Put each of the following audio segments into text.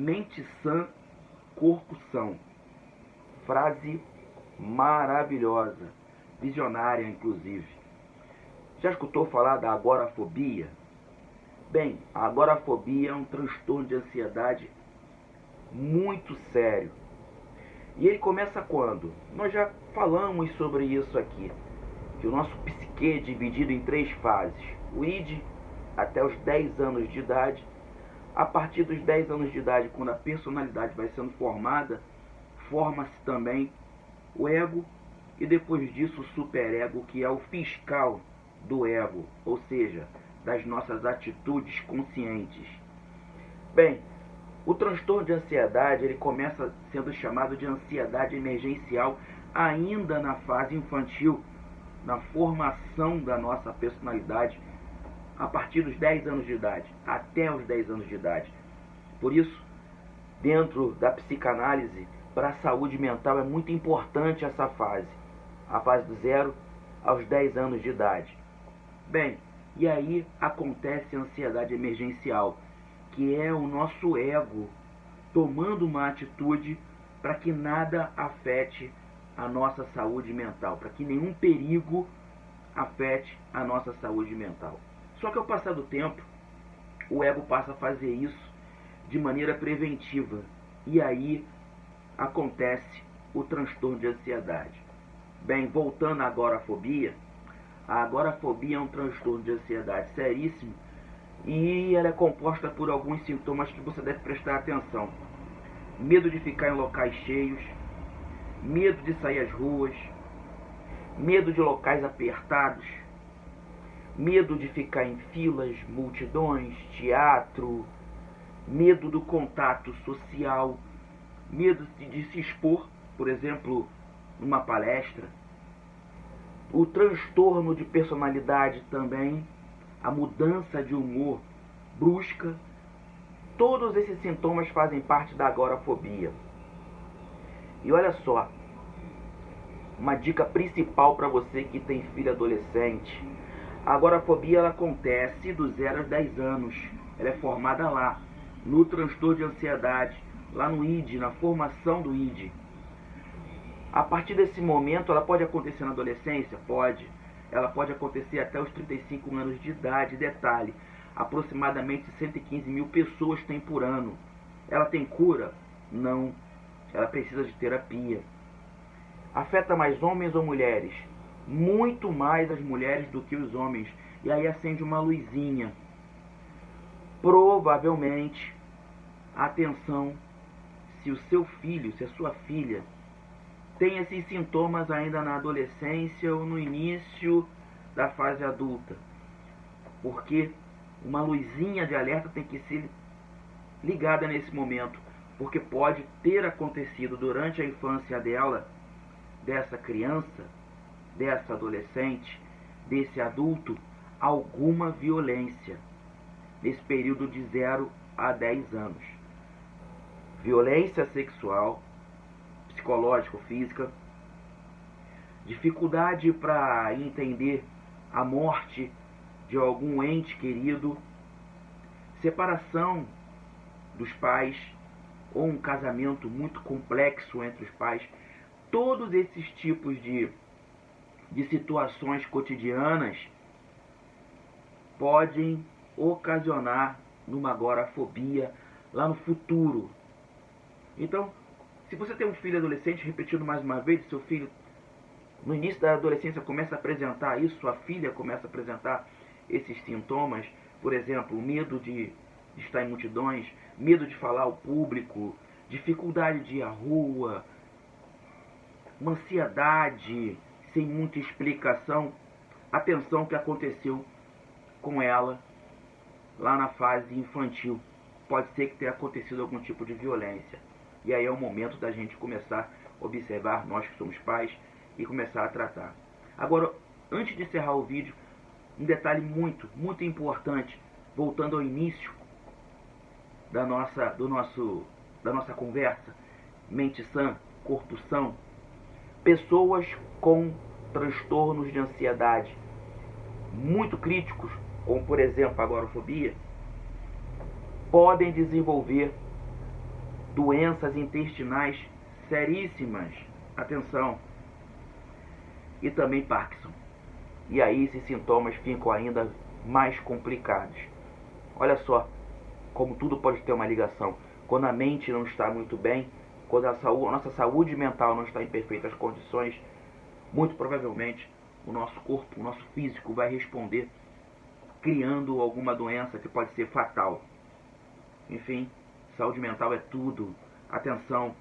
mente sã, corpo são. Frase maravilhosa, visionária inclusive. Já escutou falar da agorafobia? Bem, a agorafobia é um transtorno de ansiedade muito sério. E ele começa quando? Nós já falamos sobre isso aqui, que o nosso psique é dividido em 3 fases. O id até os 10 anos de idade. A partir dos 10 anos de idade, quando a personalidade vai sendo formada, forma-se também o ego, e depois disso o superego, que é o fiscal do ego, ou seja, das nossas atitudes conscientes. Bem, o transtorno de ansiedade, ele começa sendo chamado de ansiedade emergencial ainda na fase infantil, na formação da nossa personalidade, a partir dos 10 anos de idade, até os 10 anos de idade. Por isso, dentro da psicanálise, para a saúde mental é muito importante essa fase, a fase do 0 aos 10 anos de idade. Bem, e aí acontece a ansiedade emergencial, que é o nosso ego tomando uma atitude para que nada afete a nossa saúde mental, para que nenhum perigo afete a nossa saúde mental. Só que ao passar do tempo, o ego passa a fazer isso de maneira preventiva, e aí acontece o transtorno de ansiedade. Bem, voltando à agorafobia, a agorafobia é um transtorno de ansiedade seríssimo, e ela é composta por alguns sintomas que você deve prestar atenção. Medo de ficar em locais cheios, medo de sair às ruas, medo de locais apertados, medo de ficar em filas, multidões, teatro, medo do contato social, medo de se expor, por exemplo, numa palestra. O transtorno de personalidade também, a mudança de humor brusca, todos esses sintomas fazem parte da agorafobia. E olha só, uma dica principal para você que tem filho adolescente: a agorafobia ela acontece dos 0 aos 10 anos. Ela é formada lá, no transtorno de ansiedade, lá no id, na formação do id. A partir desse momento, ela pode acontecer na adolescência? Pode. Ela pode acontecer até os 35 anos de idade. Detalhe, aproximadamente 115 mil pessoas têm por ano. Ela tem cura? Não. Ela precisa de terapia. Afeta mais homens ou mulheres? Muito mais as mulheres do que os homens. E aí acende uma luzinha. Provavelmente, atenção, se o seu filho, se a sua filha tem esses sintomas ainda na adolescência ou no início da fase adulta. Porque uma luzinha de alerta tem que ser ligada nesse momento, porque pode ter acontecido durante a infância dela, dessa criança, dessa adolescente, desse adulto, alguma violência nesse período de 0 a 10 anos. Violência sexual, psicológica ou física, dificuldade para entender a morte de algum ente querido, separação dos pais ou um casamento muito complexo entre os pais. Todos esses tipos de situações cotidianas podem ocasionar numa agorafobia lá no futuro. Então, se você tem um filho adolescente, repetindo mais uma vez, seu filho no início da adolescência começa a apresentar isso, sua filha começa a apresentar esses sintomas, por exemplo, medo de estar em multidões, medo de falar ao público, dificuldade de ir à rua, uma ansiedade sem muita explicação, atenção que aconteceu com ela lá na fase infantil. Pode ser que tenha acontecido algum tipo de violência. E aí é o momento da gente começar a observar, nós que somos pais, e começar a tratar. Agora, antes de encerrar o vídeo, um detalhe muito importante, voltando ao início da nossa conversa: mente sã, corpo são. Pessoas com transtornos de ansiedade muito críticos, como por exemplo a agorafobia, podem desenvolver doenças intestinais seríssimas, atenção, e também Parkinson. E aí esses sintomas ficam ainda mais complicados. Olha só como tudo pode ter uma ligação. Quando a mente não está muito bem, quando a nossa saúde mental não está em perfeitas condições, muito provavelmente o nosso corpo, o nosso físico vai responder criando alguma doença que pode ser fatal. Enfim, saúde mental é tudo. Atenção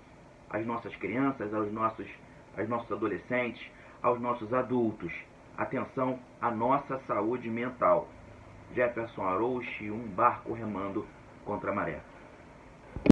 às nossas crianças, aos nossos adolescentes, aos nossos adultos. Atenção à nossa saúde mental. Jefferson Arouche, um barco remando contra a maré.